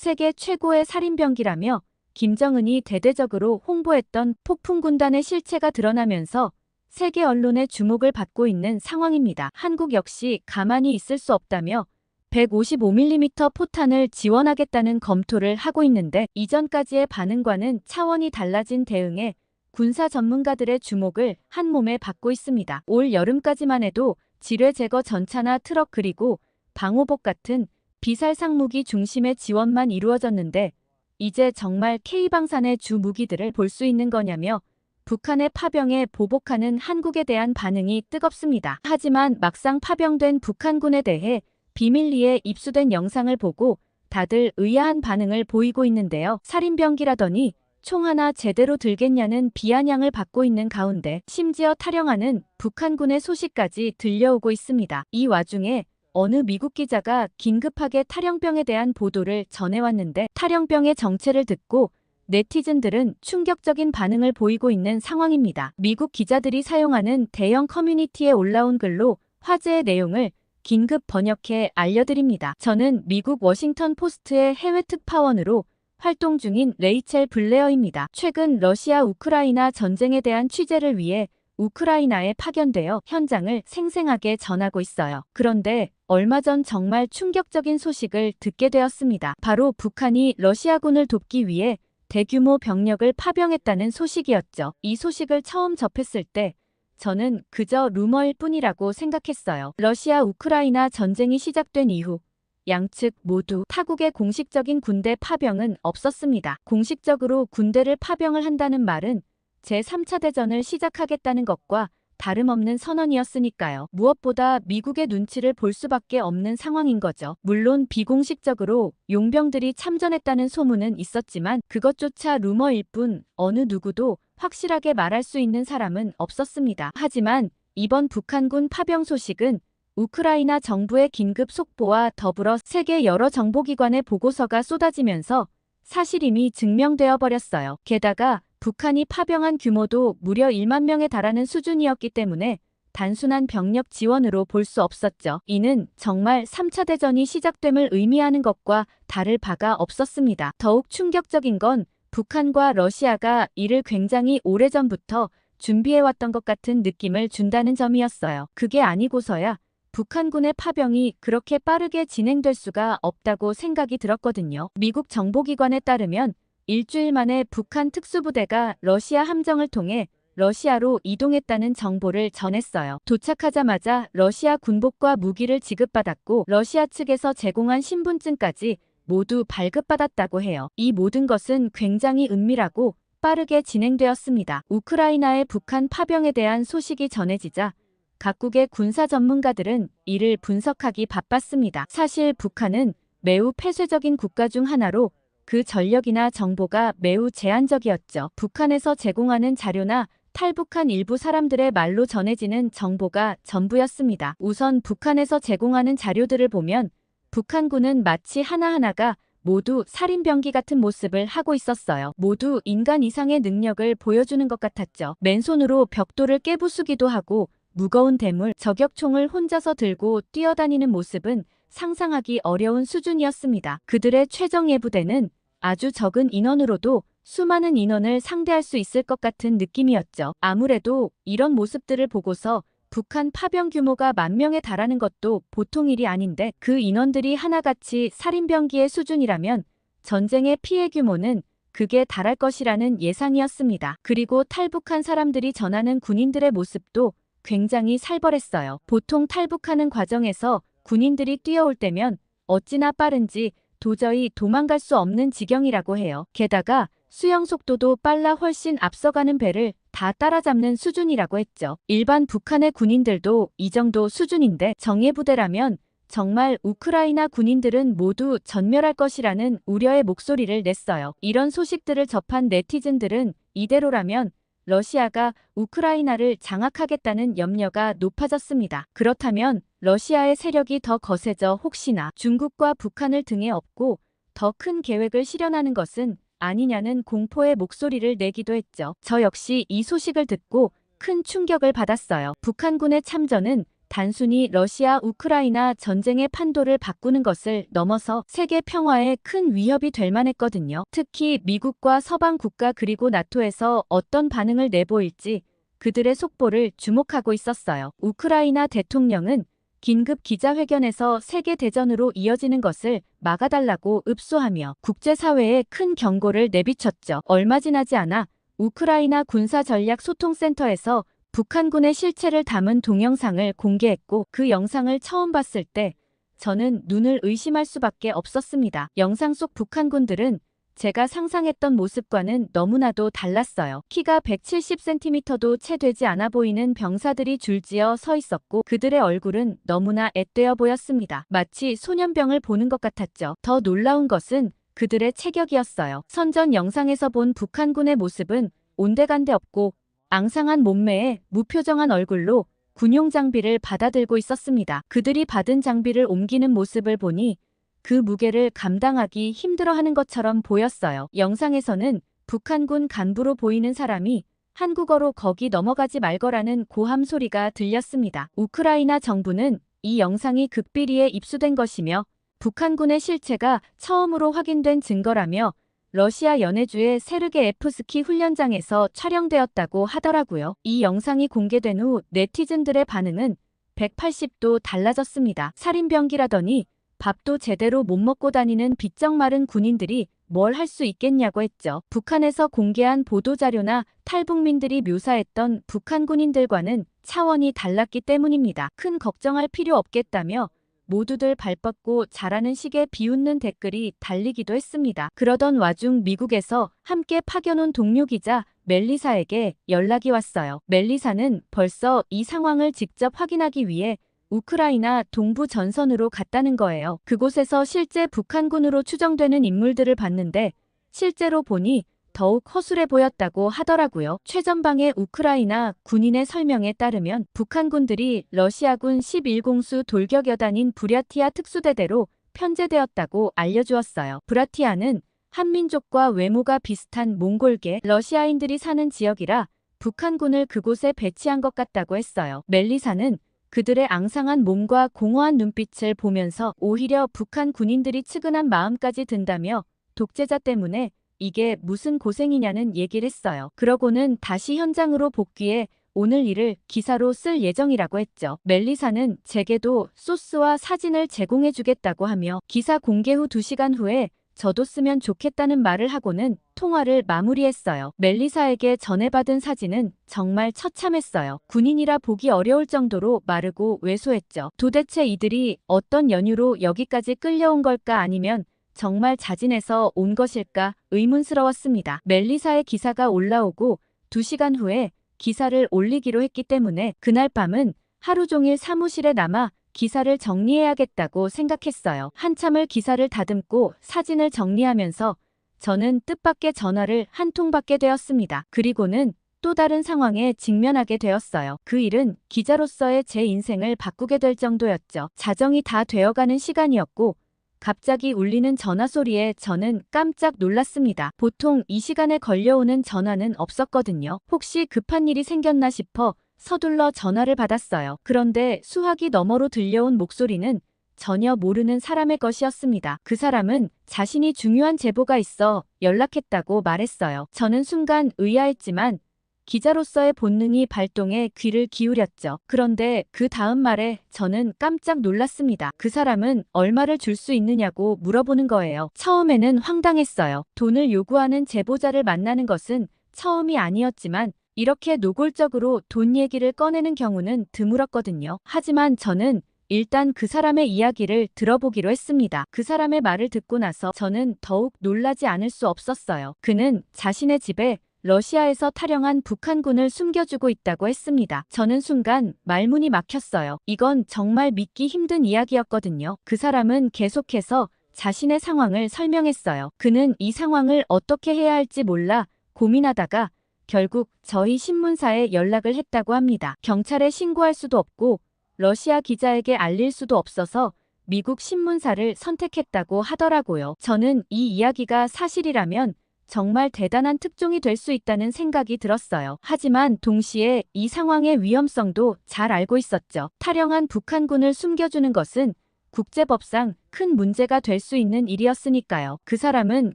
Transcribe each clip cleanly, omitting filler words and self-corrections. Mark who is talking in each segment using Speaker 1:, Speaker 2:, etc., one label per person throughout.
Speaker 1: 세계 최고의 살인병기라며 김정은이 대대적으로 홍보했던 폭풍군단의 실체가 드러나면서 세계 언론의 주목을 받고 있는 상황입니다. 한국 역시 가만히 있을 수 없다며 155mm 포탄을 지원하겠다는 검토를 하고 있는데, 이전까지의 반응과는 차원이 달라진 대응에 군사 전문가들의 주목을 한몸에 받고 있습니다. 올 여름까지만 해도 지뢰 제거 전차나 트럭 그리고 방호복 같은 비살상 무기 중심의 지원만 이루어졌는데, 이제 정말 K방산의 주 무기들을 볼 수 있는 거냐며 북한의 파병에 보복하는 한국에 대한 반응이 뜨겁습니다. 하지만 막상 파병된 북한군에 대해 비밀리에 입수된 영상을 보고 다들 의아한 반응을 보이고 있는데요. 살인병기라더니 총 하나 제대로 들겠냐는 비아냥을 받고 있는 가운데 심지어 탈영하는 북한군의 소식까지 들려오고 있습니다. 이 와중에 어느 미국 기자가 긴급하게 탈영병에 대한 보도를 전해왔는데, 탈영병의 정체를 듣고 네티즌들은 충격적인 반응을 보이고 있는 상황입니다. 미국 기자들이 사용하는 대형 커뮤니티에 올라온 글로 화제의 내용을 긴급 번역해 알려드립니다. 저는 미국 워싱턴 포스트의 해외 특파원으로 활동 중인 레이첼 블레어입니다. 최근 러시아 우크라이나 전쟁에 대한 취재를 위해 우크라이나에 파견되어 현장을 생생하게 전하고 있어요. 그런데 얼마 전 정말 충격적인 소식을 듣게 되었습니다. 바로 북한이 러시아군을 돕기 위해 대규모 병력을 파병했다는 소식이었죠. 이 소식을 처음 접했을 때 저는 그저 루머일 뿐이라고 생각했어요. 러시아 우크라이나 전쟁이 시작된 이후 양측 모두 타국의 공식적인 군대 파병은 없었습니다. 공식적으로 군대를 파병을 한다는 말은 제3차 대전을 시작하겠다는 것과 다름없는 선언이었으니까요. 무엇보다 미국의 눈치를 볼 수밖에 없는 상황인 거죠. 물론 비공식적으로 용병들이 참전했다는 소문은 있었지만 그것조차 루머일 뿐 어느 누구도 확실하게 말할 수 있는 사람은 없었습니다. 하지만 이번 북한군 파병 소식은 우크라이나 정부의 긴급 속보와 더불어 세계 여러 정보기관의 보고서가 쏟아지면서 사실임이 증명되어 버렸어요. 게다가 북한이 파병한 규모도 무려 1만 명에 달하는 수준이었기 때문에 단순한 병력 지원으로 볼 수 없었죠. 이는 정말 3차 대전이 시작됨을 의미하는 것과 다를 바가 없었습니다. 더욱 충격적인 건 북한과 러시아가 이를 굉장히 오래전부터 준비해왔던 것 같은 느낌을 준다는 점이었어요. 그게 아니고서야 북한군의 파병이 그렇게 빠르게 진행될 수가 없다고 생각이 들었거든요. 미국 정보기관에 따르면 일주일 만에 북한 특수부대가 러시아 함정을 통해 러시아로 이동했다는 정보를 전했어요. 도착하자마자 러시아 군복과 무기를 지급받았고 러시아 측에서 제공한 신분증까지 모두 발급받았다고 해요. 이 모든 것은 굉장히 은밀하고 빠르게 진행되었습니다. 우크라이나의 북한 파병에 대한 소식이 전해지자 각국의 군사 전문가들은 이를 분석하기 바빴습니다. 사실 북한은 매우 폐쇄적인 국가 중 하나로 그 전력이나 정보가 매우 제한적이었죠. 북한에서 제공하는 자료나 탈북한 일부 사람들의 말로 전해지는 정보가 전부였습니다. 우선 북한에서 제공하는 자료들을 보면 북한군은 마치 하나하나가 모두 살인병기 같은 모습을 하고 있었어요. 모두 인간 이상의 능력을 보여주는 것 같았죠. 맨손으로 벽돌을 깨부수기도 하고 무거운 대물, 저격총을 혼자서 들고 뛰어다니는 모습은 상상하기 어려운 수준이었습니다. 그들의 최정 예부대는 아주 적은 인원으로도 수많은 인원을 상대할 수 있을 것 같은 느낌이었죠. 아무래도 이런 모습들을 보고서 북한 파병 규모가 10,000명에 달하는 것도 보통 일이 아닌데, 그 인원들이 하나같이 살인병기의 수준이라면 전쟁의 피해 규모는 극에 달할 것이라는 예상이었습니다. 그리고 탈북한 사람들이 전하는 군인들의 모습도 굉장히 살벌했어요. 보통 탈북하는 과정에서 군인들이 뛰어올 때면 어찌나 빠른지 도저히 도망갈 수 없는 지경이라고 해요. 게다가 수영 속도도 빨라 훨씬 앞서가는 배를 다 따라잡는 수준이라고 했죠. 일반 북한의 군인들도 이 정도 수준인데 정예부대라면 정말 우크라이나 군인들은 모두 전멸할 것이라는 우려의 목소리를 냈어요. 이런 소식들을 접한 네티즌들은 이대로라면 러시아가 우크라이나를 장악하겠다는 염려가 높아졌습니다. 그렇다면 러시아의 세력이 더 거세져 혹시나 중국과 북한을 등에 업고 더 큰 계획을 실현하는 것은 아니냐는 공포의 목소리를 내기도 했죠. 저 역시 이 소식을 듣고 큰 충격을 받았어요. 북한군의 참전은 단순히 러시아 우크라이나 전쟁의 판도를 바꾸는 것을 넘어서 세계 평화에 큰 위협이 될 만했거든요. 특히 미국과 서방 국가 그리고 나토에서 어떤 반응을 내보일지 그들의 속보를 주목하고 있었어요. 우크라이나 대통령은 긴급 기자회견에서 세계대전으로 이어지는 것을 막아달라고 읍소하며 국제사회에 큰 경고를 내비쳤죠. 얼마 지나지 않아 우크라이나 군사전략소통센터에서 북한군의 실체를 담은 동영상을 공개했고 그 영상을 처음 봤을 때 저는 눈을 의심할 수밖에 없었습니다. 영상 속 북한군들은 제가 상상했던 모습과는 너무나도 달랐어요. 키가 170cm도 채 되지 않아 보이는 병사들이 줄지어 서 있었고 그들의 얼굴은 너무나 앳되어 보였습니다. 마치 소년병을 보는 것 같았죠. 더 놀라운 것은 그들의 체격이었어요. 선전 영상에서 본 북한군의 모습은 온데간데 없고 앙상한 몸매에 무표정한 얼굴로 군용 장비를 받아들고 있었습니다. 그들이 받은 장비를 옮기는 모습을 보니 그 무게를 감당하기 힘들어하는 것처럼 보였어요. 영상에서는 북한군 간부로 보이는 사람이 한국어로 거기 넘어가지 말거라는 고함 소리가 들렸습니다. 우크라이나 정부는 이 영상이 극비리에 입수된 것이며 북한군의 실체가 처음으로 확인된 증거라며 러시아 연해주의 세르게예프스키 훈련장에서 촬영되었다고 하더라고요. 이 영상이 공개된 후 네티즌들의 반응은 180도 달라졌습니다. 살인병기라더니 밥도 제대로 못 먹고 다니는 비쩍 마른 군인들이 뭘 할 수 있겠냐고 했죠. 북한에서 공개한 보도자료나 탈북민들이 묘사했던 북한 군인들과는 차원이 달랐기 때문입니다. 큰 걱정할 필요 없겠다며 모두들 발뻗고 자라는 식의 비웃는 댓글이 달리기도 했습니다. 그러던 와중 미국에서 함께 파견 온 동료 기자 멜리사에게 연락이 왔어요. 멜리사는 벌써 이 상황을 직접 확인하기 위해 우크라이나 동부 전선으로 갔다는 거예요. 그곳에서 실제 북한군으로 추정되는 인물들을 봤는데 실제로 보니 더욱 허술해 보였다고 하더라고요. 최전방의 우크라이나 군인의 설명에 따르면 북한군들이 러시아군 11공수 돌격여단인 브랴티아 특수대대로 편제되었다고 알려주었어요. 브라티아는 한민족과 외모가 비슷한 몽골계 러시아인들이 사는 지역이라 북한군을 그곳에 배치한 것 같다고 했어요. 멜리사는 그들의 앙상한 몸과 공허한 눈빛을 보면서 오히려 북한 군인들이 측은한 마음까지 든다며 독재자 때문에 이게 무슨 고생이냐는 얘기를 했어요. 그러고는 다시 현장으로 복귀해 오늘 일을 기사로 쓸 예정이라고 했죠. 멜리사는 제게도 소스와 사진을 제공해주겠다고 하며 기사 공개 후 2시간 후에 저도 쓰면 좋겠다는 말을 하고는 통화를 마무리했어요. 멜리사에게 전해받은 사진은 정말 처참했어요. 군인이라 보기 어려울 정도로 마르고 왜소했죠. 도대체 이들이 어떤 연유로 여기까지 끌려온 걸까 아니면 정말 자진해서 온 것일까 의문스러웠습니다. 멜리사의 기사가 올라오고 2시간 후에 기사를 올리기로 했기 때문에 그날 밤은 하루 종일 사무실에 남아 기사를 정리해야겠다고 생각했어요. 한참을 기사를 다듬고 사진을 정리하면서 저는 뜻밖의 전화를 한 통 받게 되었습니다. 그리고는 또 다른 상황에 직면하게 되었어요. 그 일은 기자로서의 제 인생을 바꾸게 될 정도였죠. 자정이 다 되어가는 시간이었고 갑자기 울리는 전화 소리에 저는 깜짝 놀랐습니다. 보통 이 시간에 걸려오는 전화는 없었거든요. 혹시 급한 일이 생겼나 싶어 서둘러 전화를 받았어요. 그런데 수화기 너머로 들려온 목소리는 전혀 모르는 사람의 것이었습니다. 그 사람은 자신이 중요한 제보가 있어 연락했다고 말했어요. 저는 순간 의아했지만 기자로서의 본능이 발동해 귀를 기울였죠. 그런데 그 다음 말에 저는 깜짝 놀랐습니다. 그 사람은 얼마를 줄 수 있느냐고 물어보는 거예요. 처음에는 황당했어요. 돈을 요구하는 제보자를 만나는 것은 처음이 아니었지만 이렇게 노골적으로 돈 얘기를 꺼내는 경우는 드물었거든요. 하지만 저는 일단 그 사람의 이야기를 들어보기로 했습니다. 그 사람의 말을 듣고 나서 저는 더욱 놀라지 않을 수 없었어요. 그는 자신의 집에 러시아에서 탈영한 북한군을 숨겨주고 있다고 했습니다. 저는 순간 말문이 막혔어요. 이건 정말 믿기 힘든 이야기였거든요. 그 사람은 계속해서 자신의 상황을 설명했어요. 그는 이 상황을 어떻게 해야 할지 몰라 고민하다가 결국 저희 신문사에 연락을 했다고 합니다. 경찰에 신고할 수도 없고 러시아 기자에게 알릴 수도 없어서 미국 신문사를 선택했다고 하더라고요. 저는 이 이야기가 사실이라면 정말 대단한 특종이 될 수 있다는 생각이 들었어요. 하지만 동시에 이 상황의 위험성도 잘 알고 있었죠. 탈영한 북한군을 숨겨주는 것은 국제법상 큰 문제가 될 수 있는 일이었으니까요. 그 사람은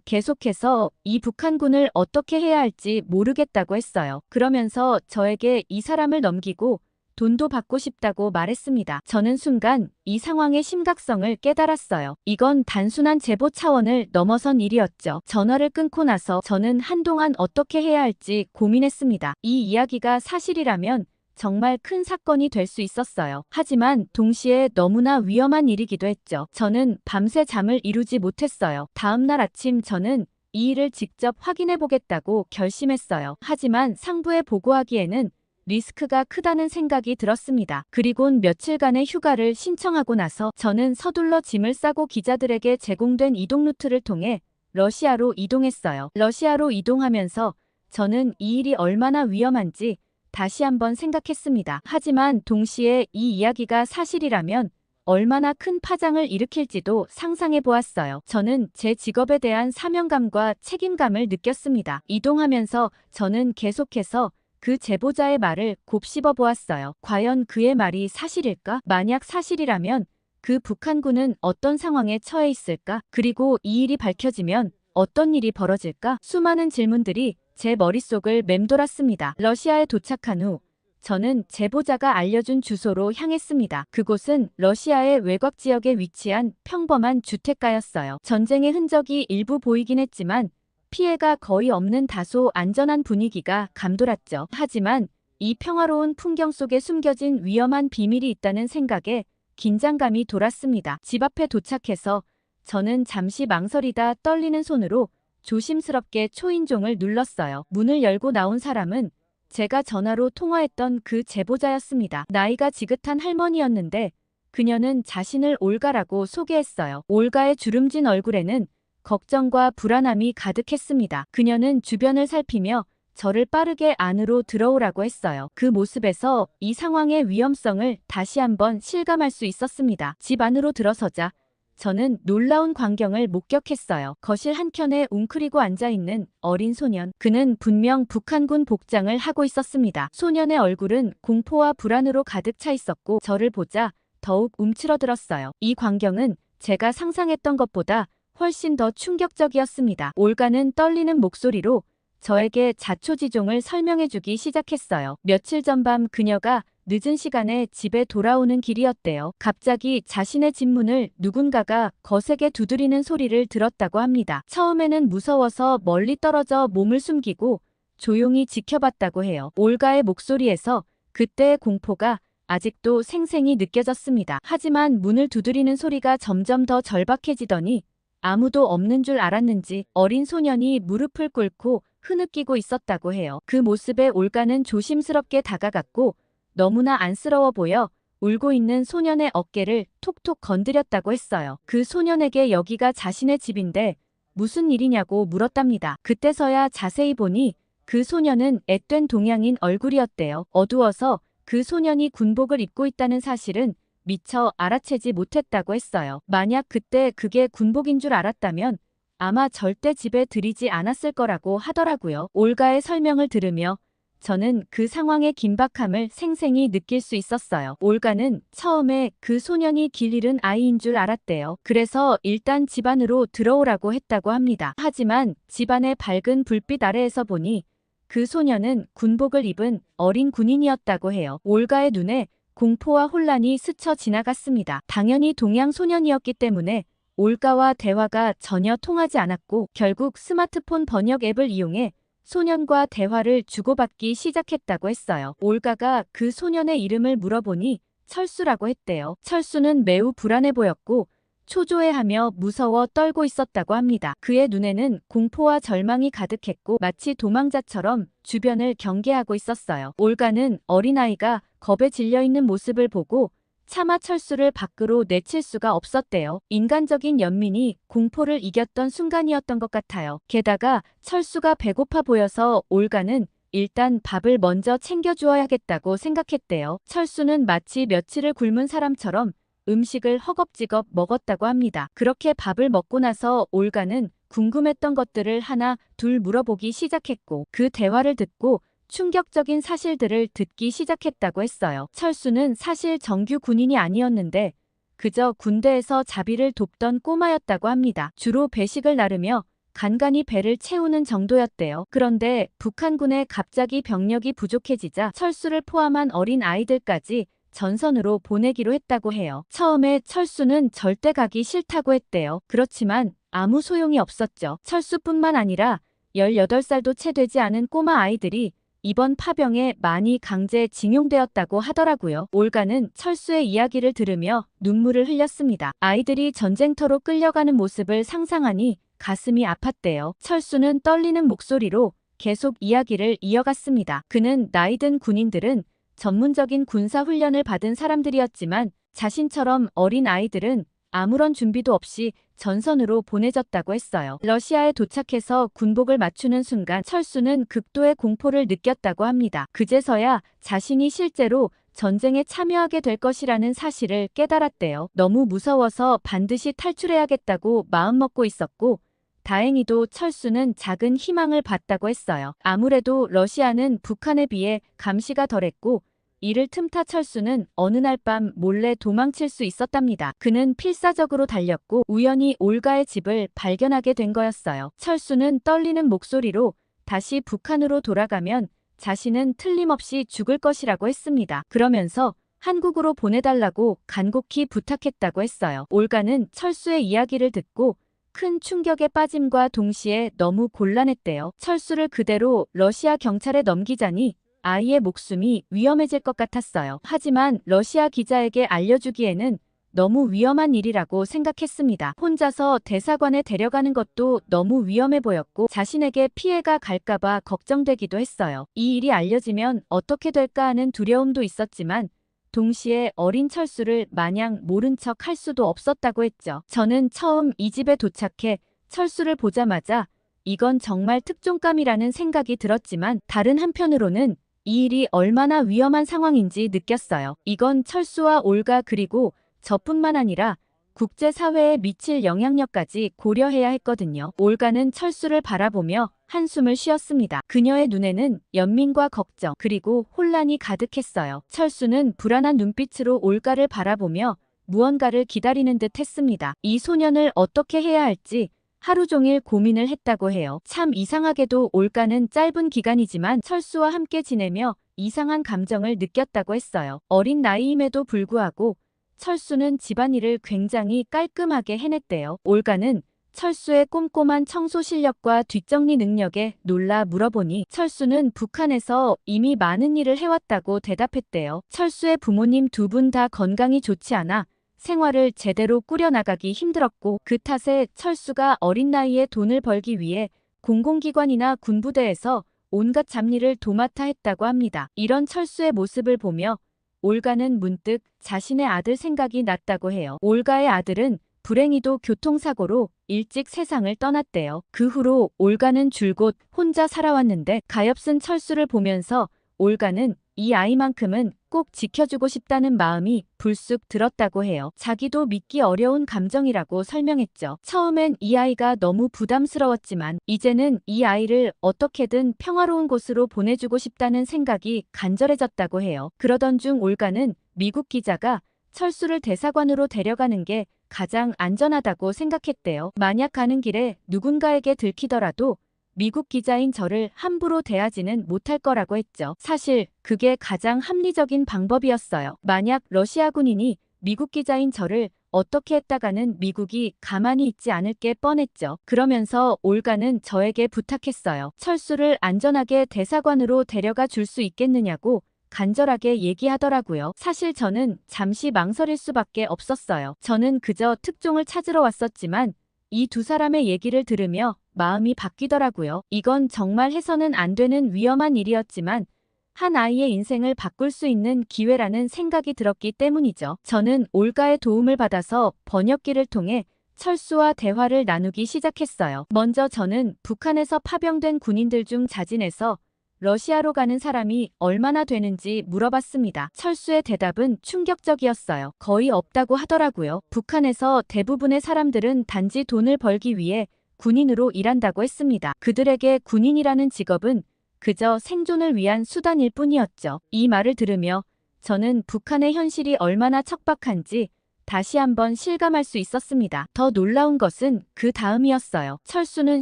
Speaker 1: 계속해서 이 북한군을 어떻게 해야 할지 모르겠다고 했어요. 그러면서 저에게 이 사람을 넘기고 돈도 받고 싶다고 말했습니다. 저는 순간 이 상황의 심각성을 깨달았어요. 이건 단순한 제보 차원을 넘어선 일이었죠. 전화를 끊고 나서 저는 한동안 어떻게 해야 할지 고민했습니다. 이 이야기가 사실이라면 정말 큰 사건이 될 수 있었어요. 하지만 동시에 너무나 위험한 일이기도 했죠. 저는 밤새 잠을 이루지 못했어요. 다음 날 아침 저는 이 일을 직접 확인해 보겠다고 결심했어요. 하지만 상부에 보고하기에는 리스크가 크다는 생각이 들었습니다. 그리곤 며칠간의 휴가를 신청하고 나서 저는 서둘러 짐을 싸고 기자들에게 제공된 이동 루트를 통해 러시아로 이동했어요. 러시아로 이동하면서 저는 이 일이 얼마나 위험한지 다시 한번 생각했습니다. 하지만 동시에 이 이야기가 사실이라면 얼마나 큰 파장을 일으킬지도 상상해 보았어요. 저는 제 직업에 대한 사명감과 책임감을 느꼈습니다. 이동하면서 저는 계속해서 그 제보자의 말을 곱씹어 보았어요. 과연 그의 말이 사실일까? 만약 사실이라면 그 북한군은 어떤 상황에 처해 있을까? 그리고 이 일이 밝혀지면 어떤 일이 벌어질까? 수많은 질문들이 제 머릿속을 맴돌았습니다. 러시아에 도착한 후 저는 제보자가 알려준 주소로 향했습니다. 그곳은 러시아의 외곽 지역에 위치한 평범한 주택가였어요. 전쟁의 흔적이 일부 보이긴 했지만 피해가 거의 없는 다소 안전한 분위기가 감돌았죠. 하지만 이 평화로운 풍경 속에 숨겨진 위험한 비밀이 있다는 생각에 긴장감이 돌았습니다. 집 앞에 도착해서 저는 잠시 망설이다 떨리는 손으로 조심스럽게 초인종을 눌렀어요. 문을 열고 나온 사람은 제가 전화로 통화했던 그 제보자였습니다. 나이가 지긋한 할머니였는데 그녀는 자신을 올가라고 소개했어요. 올가의 주름진 얼굴에는 걱정과 불안함이 가득했습니다. 그녀는 주변을 살피며 저를 빠르게 안으로 들어오라고 했어요. 그 모습에서 이 상황의 위험성을 다시 한번 실감할 수 있었습니다. 집 안으로 들어서자 저는 놀라운 광경을 목격했어요. 거실 한켠에 웅크리고 앉아있는 어린 소년. 그는 분명 북한군 복장을 하고 있었습니다. 소년의 얼굴은 공포와 불안으로 가득 차 있었고 저를 보자 더욱 움츠러들었어요. 이 광경은 제가 상상했던 것보다 훨씬 더 충격적이었습니다. 올가는 떨리는 목소리로 저에게 자초지종을 설명해주기 시작했어요. 며칠 전 밤 그녀가 늦은 시간에 집에 돌아오는 길이었대요. 갑자기 자신의 집 문을 누군가가 거세게 두드리는 소리를 들었다고 합니다. 처음에는 무서워서 멀리 떨어져 몸을 숨기고 조용히 지켜봤다고 해요. 올가의 목소리에서 그때의 공포가 아직도 생생히 느껴졌습니다. 하지만 문을 두드리는 소리가 점점 더 절박해지더니 아무도 없는 줄 알았는지 어린 소년이 무릎을 꿇고 흐느끼고 있었다고 해요. 그 모습에 올가는 조심스럽게 다가갔고 너무나 안쓰러워 보여 울고 있는 소년의 어깨를 톡톡 건드렸다고 했어요. 그 소년에게 여기가 자신의 집인데 무슨 일이냐고 물었답니다. 그때서야 자세히 보니 그 소년은 앳된 동양인 얼굴이었대요. 어두워서 그 소년이 군복을 입고 있다는 사실은 미처 알아채지 못했다고 했어요. 만약 그때 그게 군복인 줄 알았다면 아마 절대 집에 들이지 않았을 거라고 하더라고요. 올가의 설명을 들으며 저는 그 상황의 긴박함을 생생히 느낄 수 있었어요. 올가는 처음에 그 소년이 길 잃은 아이인 줄 알았대요. 그래서 일단 집 안으로 들어오라고 했다고 합니다. 하지만 집안의 밝은 불빛 아래에서 보니 그 소년은 군복을 입은 어린 군인이었다고 해요. 올가의 눈에 공포와 혼란이 스쳐 지나갔습니다. 당연히 동양 소년이었기 때문에 올가와 대화가 전혀 통하지 않았고 결국 스마트폰 번역 앱을 이용해 소년과 대화를 주고받기 시작했다고 했어요. 올가가 그 소년의 이름을 물어보니 철수라고 했대요. 철수는 매우 불안해 보였고 초조해하며 무서워 떨고 있었다고 합니다. 그의 눈에는 공포와 절망이 가득했고 마치 도망자처럼 주변을 경계하고 있었어요. 올가는 어린아이가 겁에 질려있는 모습을 보고 차마 철수를 밖으로 내칠 수가 없었대요. 인간적인 연민이 공포를 이겼던 순간이었던 것 같아요. 게다가 철수가 배고파 보여서 올가는 일단 밥을 먼저 챙겨주어야겠다고 생각했대요. 철수는 마치 며칠을 굶은 사람처럼 음식을 허겁지겁 먹었다고 합니다. 그렇게 밥을 먹고 나서 올가는 궁금했던 것들을 하나 둘 물어보기 시작했고 그 대화를 듣고 충격적인 사실들을 듣기 시작했다고 했어요. 철수는 사실 정규 군인이 아니었는데 그저 군대에서 자비를 돕던 꼬마였다고 합니다. 주로 배식을 나르며 간간히 배를 채우는 정도였대요. 그런데 북한군에 갑자기 병력이 부족해지자 철수를 포함한 어린 아이들까지 전선으로 보내기로 했다고 해요. 처음에 철수는 절대 가기 싫다고 했대요. 그렇지만 아무 소용이 없었죠. 철수뿐만 아니라 18살도 채 되지 않은 꼬마 아이들이 이번 파병에 많이 강제 징용되었다고 하더라고요. 올가는 철수의 이야기를 들으며 눈물을 흘렸습니다. 아이들이 전쟁터로 끌려가는 모습을 상상하니 가슴이 아팠대요. 철수는 떨리는 목소리로 계속 이야기를 이어갔습니다. 그는 나이든 군인들은 전문적인 군사 훈련을 받은 사람들이었지만 자신처럼 어린 아이들은 아무런 준비도 없이 전선으로 보내졌다고 했어요. 러시아에 도착해서 군복을 맞추는 순간 철수는 극도의 공포를 느꼈다고 합니다. 그제서야 자신이 실제로 전쟁에 참여하게 될 것이라는 사실을 깨달았대요. 너무 무서워서 반드시 탈출해야겠다고 마음먹고 있었고 다행히도 철수는 작은 희망을 봤다고 했어요. 아무래도 러시아는 북한에 비해 감시가 덜했고 이를 틈타 철수는 어느 날 밤 몰래 도망칠 수 있었답니다. 그는 필사적으로 달렸고 우연히 올가의 집을 발견하게 된 거였어요. 철수는 떨리는 목소리로 다시 북한으로 돌아가면 자신은 틀림없이 죽을 것이라고 했습니다. 그러면서 한국으로 보내달라고 간곡히 부탁했다고 했어요. 올가는 철수의 이야기를 듣고 큰 충격에 빠짐과 동시에 너무 곤란했대요. 철수를 그대로 러시아 경찰에 넘기자니 아이의 목숨이 위험해질 것 같았어요. 하지만 러시아 기자에게 알려주기에는 너무 위험한 일이라고 생각했습니다. 혼자서 대사관에 데려가는 것도 너무 위험해 보였고 자신에게 피해가 갈까봐 걱정되기도 했어요. 이 일이 알려지면 어떻게 될까 하는 두려움도 있었지만 동시에 어린 철수를 마냥 모른 척 할 수도 없었다고 했죠. 저는 처음 이 집에 도착해 철수를 보자마자 이건 정말 특종감이라는 생각이 들었지만 다른 한편으로는 이 일이 얼마나 위험한 상황인지 느꼈어요. 이건 철수와 올가 그리고 저뿐만 아니라 국제사회에 미칠 영향력까지 고려해야 했거든요. 올가는 철수를 바라보며 한숨을 쉬었습니다. 그녀의 눈에는 연민과 걱정 그리고 혼란이 가득했어요. 철수는 불안한 눈빛으로 올가를 바라보며 무언가를 기다리는 듯 했습니다. 이 소년을 어떻게 해야 할지 하루 종일 고민을 했다고 해요. 참 이상하게도 올가는 짧은 기간이지만 철수와 함께 지내며 이상한 감정을 느꼈다고 했어요. 어린 나이임에도 불구하고 철수는 집안일을 굉장히 깔끔하게 해냈대요. 올가는 철수의 꼼꼼한 청소 실력과 뒷정리 능력에 놀라 물어보니 철수는 북한에서 이미 많은 일을 해왔다고 대답했대요. 철수의 부모님 두 분 다 건강이 좋지 않아 생활을 제대로 꾸려나가기 힘들었고 그 탓에 철수가 어린 나이에 돈을 벌기 위해 공공기관이나 군부대에서 온갖 잡일을 도맡아 했다고 합니다. 이런 철수의 모습을 보며 올가는 문득 자신의 아들 생각이 났다고 해요. 올가의 아들은 불행히도 교통사고로 일찍 세상을 떠났대요. 그 후로 올가는 줄곧 혼자 살아왔는데 가엾은 철수를 보면서 올가는 이 아이만큼은 꼭 지켜주고 싶다는 마음이 불쑥 들었다고 해요. 자기도 믿기 어려운 감정이라고 설명했죠. 처음엔 이 아이가 너무 부담스러웠지만 이제는 이 아이를 어떻게든 평화로운 곳으로 보내주고 싶다는 생각이 간절해졌다고 해요. 그러던 중 올가는 미국 기자가 철수를 대사관으로 데려가는 게 가장 안전하다고 생각했대요. 만약 가는 길에 누군가에게 들키더라도 미국 기자인 저를 함부로 대하지는 못할 거라고 했죠. 사실 그게 가장 합리적인 방법이었어요. 만약 러시아 군인이 미국 기자인 저를 어떻게 했다가는 미국이 가만히 있지 않을 게 뻔했죠. 그러면서 올가는 저에게 부탁했어요. 철수를 안전하게 대사관으로 데려가 줄 수 있겠느냐고 간절하게 얘기하더라고요. 사실 저는 잠시 망설일 수밖에 없었어요. 저는 그저 특종을 찾으러 왔었지만 이 두 사람의 얘기를 들으며 마음이 바뀌더라고요. 이건 정말 해서는 안 되는 위험한 일이었지만 한 아이의 인생을 바꿀 수 있는 기회라는 생각이 들었기 때문이죠. 저는 올가의 도움을 받아서 번역기를 통해 철수와 대화를 나누기 시작했어요. 먼저 저는 북한에서 파병된 군인들 중 자진해서 러시아로 가는 사람이 얼마나 되는지 물어봤습니다. 철수의 대답은 충격적이었어요. 거의 없다고 하더라고요. 북한에서 대부분의 사람들은 단지 돈을 벌기 위해 군인으로 일한다고 했습니다. 그들에게 군인이라는 직업은 그저 생존을 위한 수단일 뿐이었죠. 이 말을 들으며 저는 북한의 현실이 얼마나 척박한지 다시 한번 실감할 수 있었습니다. 더 놀라운 것은 그 다음이었어요. 철수는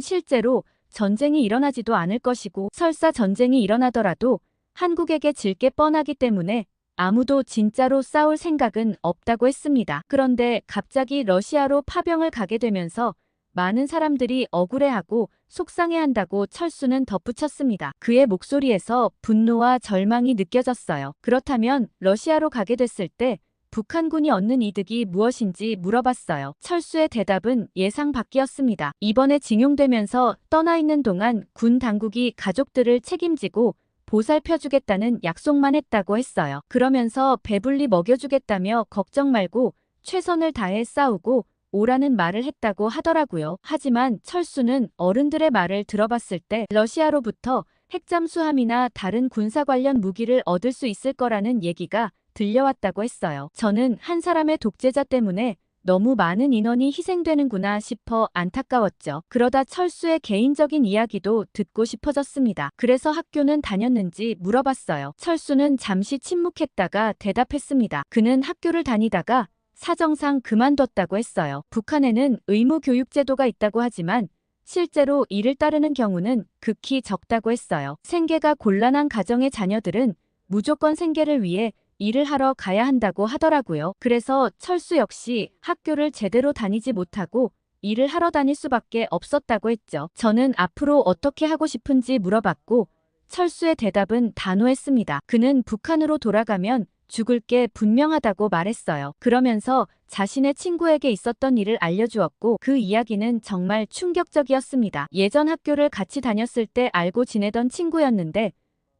Speaker 1: 실제로 전쟁이 일어나지도 않을 것이고 설사 전쟁이 일어나더라도 한국에게 질 게 뻔하기 때문에 아무도 진짜로 싸울 생각은 없다고 했습니다. 그런데 갑자기 러시아로 파병을 가게 되면서 많은 사람들이 억울해하고 속상해한다고 철수는 덧붙였습니다. 그의 목소리에서 분노와 절망이 느껴졌어요. 그렇다면 러시아로 가게 됐을 때 북한군이 얻는 이득이 무엇인지 물어봤어요. 철수의 대답은 예상 밖이었습니다. 이번에 징용되면서 떠나 있는 동안 군 당국이 가족들을 책임지고 보살펴주겠다는 약속만 했다고 했어요. 그러면서 배불리 먹여주겠다며 걱정 말고 최선을 다해 싸우고 오라는 말을 했다고 하더라고요. 하지만 철수는 어른들의 말을 들어봤을 때 러시아로부터 핵잠수함이나 다른 군사 관련 무기를 얻을 수 있을 거라는 얘기가 들려왔다고 했어요. 저는 한 사람의 독재자 때문에 너무 많은 인원이 희생되는구나 싶어 안타까웠죠. 그러다 철수의 개인적인 이야기도 듣고 싶어졌습니다. 그래서 학교는 다녔는지 물어봤어요. 철수는 잠시 침묵했다가 대답했습니다. 그는 학교를 다니다가 사정상 그만뒀다고 했어요. 북한에는 의무교육제도가 있다고 하지만 실제로 이를 따르는 경우는 극히 적다고 했어요. 생계가 곤란한 가정의 자녀들은 무조건 생계를 위해 일을 하러 가야 한다고 하더라고요. 그래서 철수 역시 학교를 제대로 다니지 못하고 일을 하러 다닐 수밖에 없었다고 했죠. 저는 앞으로 어떻게 하고 싶은지 물어봤고 철수의 대답은 단호했습니다. 그는 북한으로 돌아가면 죽을 게 분명하다고 말했어요. 그러면서 자신의 친구에게 있었던 일을 알려주었고 그 이야기는 정말 충격적이었습니다. 예전 학교를 같이 다녔을 때 알고 지내던 친구였는데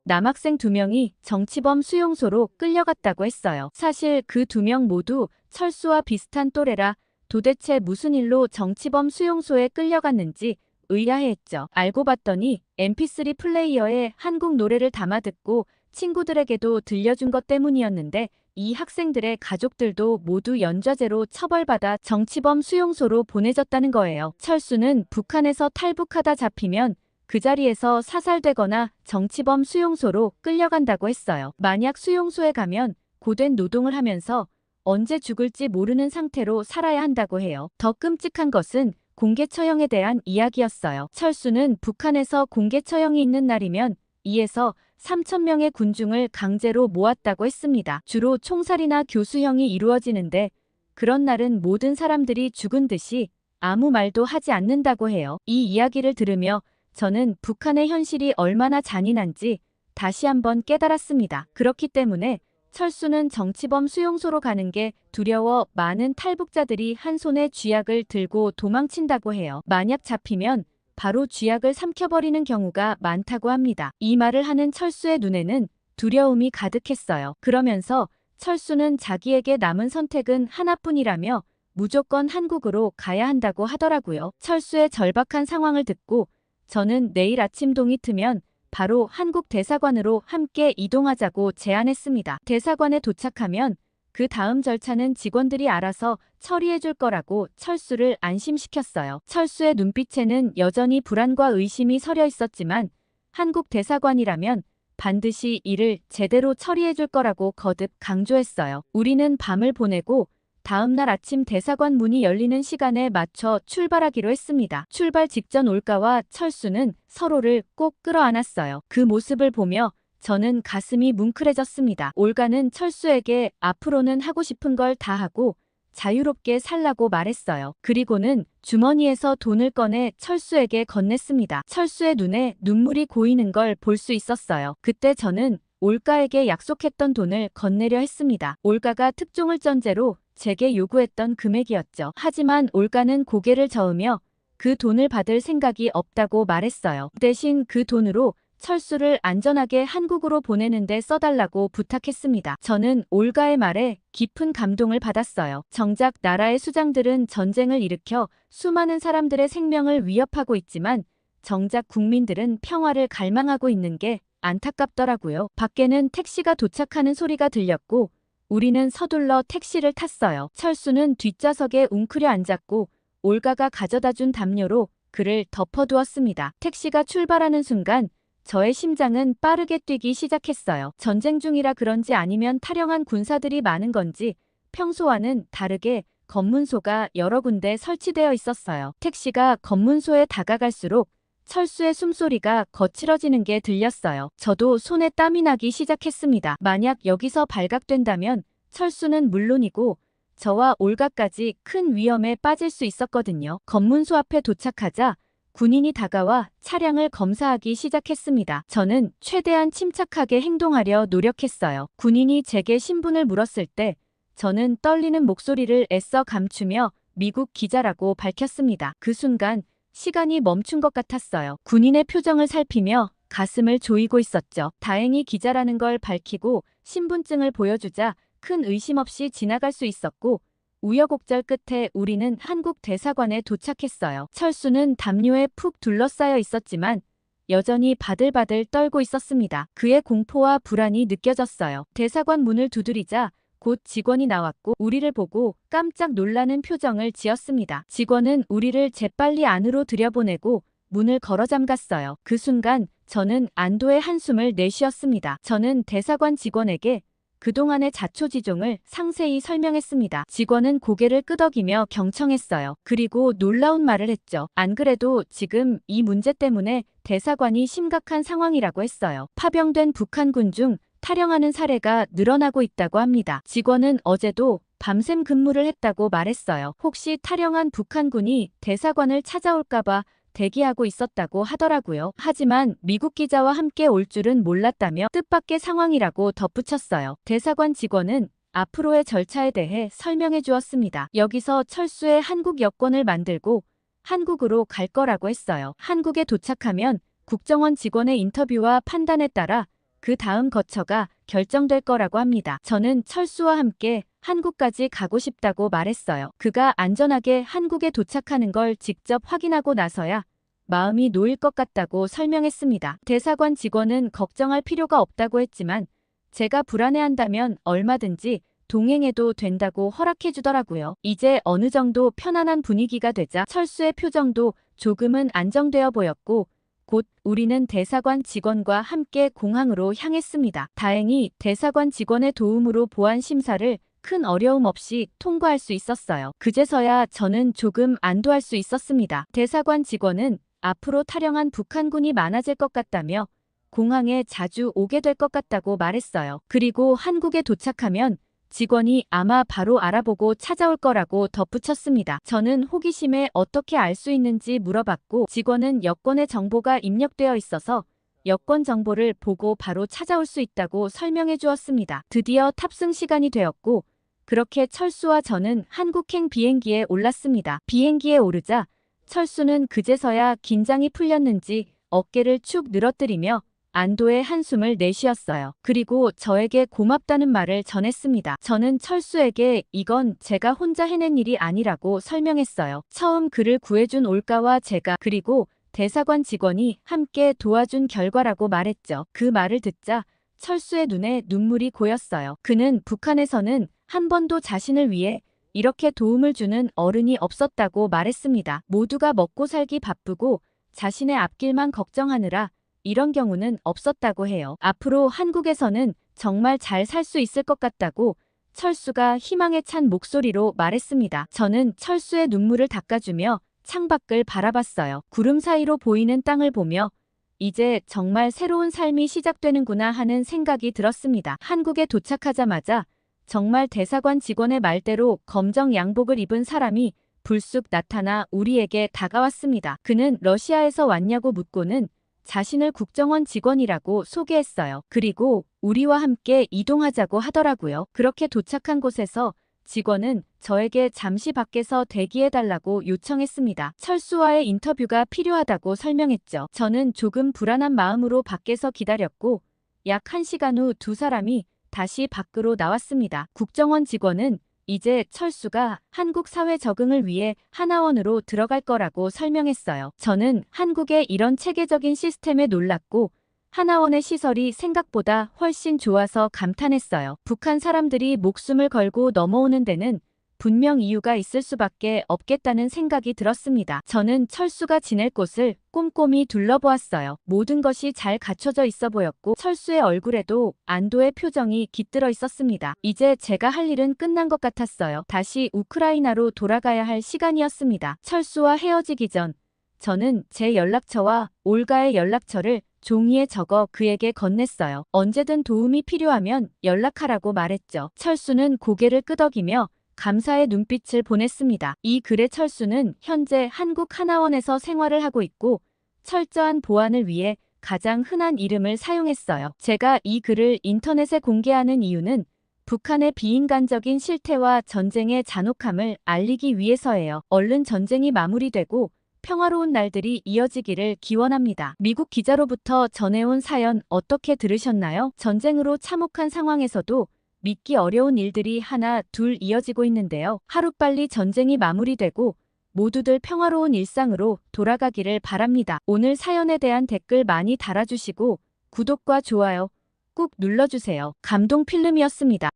Speaker 1: 남학생 2명이 정치범 수용소로 끌려갔다고 했어요. 사실 그 2명 모두 철수와 비슷한 또래라 도대체 무슨 일로 정치범 수용소에 끌려갔는지 의아해했죠. 알고 봤더니 mp3 플레이어에 한국 노래를 담아 듣고 친구들에게도 들려준 것 때문이었는데 이 학생들의 가족들도 모두 연좌제로 처벌받아 정치범 수용소로 보내졌다는 거예요. 철수는 북한에서 탈북하다 잡히면 그 자리에서 사살되거나 정치범 수용소로 끌려간다고 했어요. 만약 수용소에 가면 고된 노동을 하면서 언제 죽을지 모르는 상태로 살아야 한다고 해요. 더 끔찍한 것은 공개 처형에 대한 이야기였어요. 철수는 북한에서 공개 처형이 있는 날이면 2에서 3,000명의 군중을 강제로 모았다고 했습니다. 주로 총살이나 교수형이 이루어지는데 그런 날은 모든 사람들이 죽은 듯이 아무 말도 하지 않는다고 해요. 이 이야기를 들으며 저는 북한의 현실이 얼마나 잔인한지 다시 한번 깨달았습니다. 그렇기 때문에 철수는 정치범 수용소로 가는 게 두려워 많은 탈북자들이 한 손에 쥐약을 들고 도망친다고 해요. 만약 잡히면 바로 쥐약을 삼켜버리는 경우가 많다고 합니다. 이 말을 하는 철수의 눈에는 두려움이 가득했어요. 그러면서 철수는 자기에게 남은 선택은 하나뿐이라며 무조건 한국으로 가야 한다고 하더라고요. 철수의 절박한 상황을 듣고 저는 내일 아침 동이 트면 바로 한국 대사관으로 함께 이동하자고 제안했습니다. 대사관에 도착하면 그 다음 절차는 직원들이 알아서 처리해 줄 거라고 철수를 안심시켰어요. 철수의 눈빛에는 여전히 불안과 의심이 서려 있었지만 한국 대사관이라면 반드시 일을 제대로 처리해 줄 거라고 거듭 강조했어요. 우리는 밤을 보내고 다음 날 아침 대사관 문이 열리는 시간에 맞춰 출발하기로 했습니다. 출발 직전 올가와 철수는 서로를 꼭 끌어안았어요. 그 모습을 보며 저는 가슴이 뭉클해졌습니다. 올가는 철수에게 앞으로는 하고 싶은 걸 다 하고 자유롭게 살라고 말했어요. 그리고는 주머니에서 돈을 꺼내 철수에게 건넸습니다. 철수의 눈에 눈물이 고이는 걸 볼 수 있었어요. 그때 저는 올가에게 약속했던 돈을 건네려 했습니다. 올가가 특종을 전제로 제게 요구했던 금액이었죠. 하지만 올가는 고개를 저으며 그 돈을 받을 생각이 없다고 말했어요. 대신 그 돈으로 철수를 안전하게 한국으로 보내는 데 써달라고 부탁했습니다. 저는 올가의 말에 깊은 감동을 받았어요. 정작 나라의 수장들은 전쟁을 일으켜 수많은 사람들의 생명을 위협하고 있지만 정작 국민들은 평화를 갈망하고 있는 게 안타깝더라고요. 밖에는 택시가 도착하는 소리가 들렸고 우리는 서둘러 택시를 탔어요. 철수는 뒷좌석에 웅크려 앉았고 올가가 가져다준 담요로 그를 덮어두었습니다. 택시가 출발하는 순간 저의 심장은 빠르게 뛰기 시작했어요. 전쟁 중이라 그런지 아니면 탈영한 군사들이 많은 건지 평소와는 다르게 검문소가 여러 군데 설치되어 있었어요. 택시가 검문소에 다가갈수록 철수의 숨소리가 거칠어지는 게 들렸어요. 저도 손에 땀이 나기 시작했습니다. 만약 여기서 발각된다면 철수는 물론이고 저와 올가까지 큰 위험에 빠질 수 있었거든요. 검문소 앞에 도착하자 군인이 다가와 차량을 검사하기 시작했습니다. 저는 최대한 침착하게 행동하려 노력했어요. 군인이 제게 신분을 물었을 때 저는 떨리는 목소리를 애써 감추며 미국 기자라고 밝혔습니다. 그 순간 시간이 멈춘 것 같았어요. 군인의 표정을 살피며 가슴을 조이고 있었죠. 다행히 기자라는 걸 밝히고 신분증을 보여주자 큰 의심 없이 지나갈 수 있었고 우여곡절 끝에 우리는 한국 대사관에 도착했어요. 철수는 담요에 푹 둘러싸여 있었지만 여전히 바들바들 떨고 있었습니다. 그의 공포와 불안이 느껴졌어요. 대사관 문을 두드리자 곧 직원이 나왔고 우리를 보고 깜짝 놀라는 표정을 지었습니다. 직원은 우리를 재빨리 안으로 들여보내고 문을 걸어 잠갔어요. 그 순간 저는 안도의 한숨을 내쉬었습니다. 저는 대사관 직원에게 그동안의 자초지종을 상세히 설명했습니다. 직원은 고개를 끄덕이며 경청했어요. 그리고 놀라운 말을 했죠. 안 그래도 지금 이 문제 때문에 대사관이 심각한 상황이라고 했어요. 파병된 북한군 중 탈영하는 사례가 늘어나고 있다고 합니다. 직원은 어제도 밤샘 근무를 했다고 말했어요. 혹시 탈영한 북한군이 대사관을 찾아올까봐 대기하고 있었다고 하더라고요. 하지만 미국 기자와 함께 올 줄은 몰랐다며 뜻밖의 상황이라고 덧붙였어요. 대사관 직원은 앞으로의 절차에 대해 설명해 주었습니다. 여기서 철수의 한국 여권을 만들고 한국으로 갈 거라고 했어요. 한국에 도착하면 국정원 직원의 인터뷰와 판단에 따라 그 다음 거처가 결정될 거라고 합니다. 저는 철수와 함께 한국까지 가고 싶다고 말했어요. 그가 안전하게 한국에 도착하는 걸 직접 확인하고 나서야 마음이 놓일 것 같다고 설명했습니다. 대사관 직원은 걱정할 필요가 없다고 했지만 제가 불안해한다면 얼마든지 동행해도 된다고 허락해 주더라고요. 이제 어느 정도 편안한 분위기가 되자 철수의 표정도 조금은 안정되어 보였고 곧 우리는 대사관 직원과 함께 공항으로 향했습니다. 다행히 대사관 직원의 도움으로 보안 심사를 큰 어려움 없이 통과할 수 있었어요. 그제서야 저는 조금 안도할 수 있었습니다. 대사관 직원은 앞으로 탈영한 북한군이 많아질 것 같다며 공항에 자주 오게 될 것 같다고 말했어요. 그리고 한국에 도착하면 직원이 아마 바로 알아보고 찾아올 거라고 덧붙였습니다. 저는 호기심에 어떻게 알 수 있는지 물어봤고 직원은 여권에 정보가 입력되어 있어서 여권 정보를 보고 바로 찾아올 수 있다고 설명해 주었습니다. 드디어 탑승 시간이 되었고 그렇게 철수와 저는 한국행 비행기에 올랐습니다. 비행기에 오르자 철수는 그제서야 긴장이 풀렸는지 어깨를 축 늘어뜨리며 안도의 한숨을 내쉬었어요. 그리고 저에게 고맙다는 말을 전했습니다. 저는 철수에게 이건 제가 혼자 해낸 일이 아니라고 설명했어요. 처음 그를 구해준 올가와 제가 그리고 대사관 직원이 함께 도와준 결과라고 말했죠. 그 말을 듣자 철수의 눈에 눈물이 고였어요. 그는 북한에서는 한 번도 자신을 위해 이렇게 도움을 주는 어른이 없었다고 말했습니다. 모두가 먹고 살기 바쁘고 자신의 앞길만 걱정하느라 이런 경우는 없었다고 해요. 앞으로 한국에서는 정말 잘 살 수 있을 것 같다고 철수가 희망에 찬 목소리로 말했습니다. 저는 철수의 눈물을 닦아주며 창밖을 바라봤어요. 구름 사이로 보이는 땅을 보며 이제 정말 새로운 삶이 시작되는구나 하는 생각이 들었습니다. 한국에 도착하자마자 정말 대사관 직원의 말대로 검정 양복을 입은 사람이 불쑥 나타나 우리에게 다가왔습니다. 그는 러시아에서 왔냐고 묻고는 자신을 국정원 직원이라고 소개했어요. 그리고 우리와 함께 이동하자고 하더라고요. 그렇게 도착한 곳에서 직원은 저에게 잠시 밖에서 대기해달라고 요청했습니다. 철수와의 인터뷰가 필요하다고 설명했죠. 저는 조금 불안한 마음으로 밖에서 기다렸고 약 1시간 후 두 사람이 다시 밖으로 나왔습니다. 국정원 직원은 이제 철수가 한국 사회 적응을 위해 하나원으로 들어갈 거라고 설명했어요. 저는 한국의 이런 체계적인 시스템에 놀랐고 하나원의 시설이 생각보다 훨씬 좋아서 감탄했어요. 북한 사람들이 목숨을 걸고 넘어오는 데는 분명 이유가 있을 수밖에 없겠다는 생각이 들었습니다. 저는 철수가 지낼 곳을 꼼꼼히 둘러보았어요. 모든 것이 잘 갖춰져 있어 보였고 철수의 얼굴에도 안도의 표정이 깃들어 있었습니다. 이제 제가 할 일은 끝난 것 같았어요. 다시 우크라이나로 돌아가야 할 시간이었습니다. 철수와 헤어지기 전 저는 제 연락처와 올가의 연락처를 종이에 적어 그에게 건넸어요. 언제든 도움이 필요하면 연락하라고 말했죠. 철수는 고개를 끄덕이며 감사의 눈빛을 보냈습니다. 이 글의 철수는 현재 한국 하나원에서 생활을 하고 있고 철저한 보안을 위해 가장 흔한 이름을 사용했어요. 제가 이 글을 인터넷에 공개하는 이유는 북한의 비인간적인 실태와 전쟁의 잔혹함을 알리기 위해서예요. 얼른 전쟁이 마무리되고 평화로운 날들이 이어지기를 기원합니다. 미국 기자로부터 전해온 사연 어떻게 들으셨나요? 전쟁으로 참혹한 상황에서도 믿기 어려운 일들이 하나 둘 이어지고 있는데요. 하루빨리 전쟁이 마무리되고 모두들 평화로운 일상으로 돌아가기를 바랍니다. 오늘 사연에 대한 댓글 많이 달아주시고 구독과 좋아요 꾹 눌러주세요. 감동 필름이었습니다.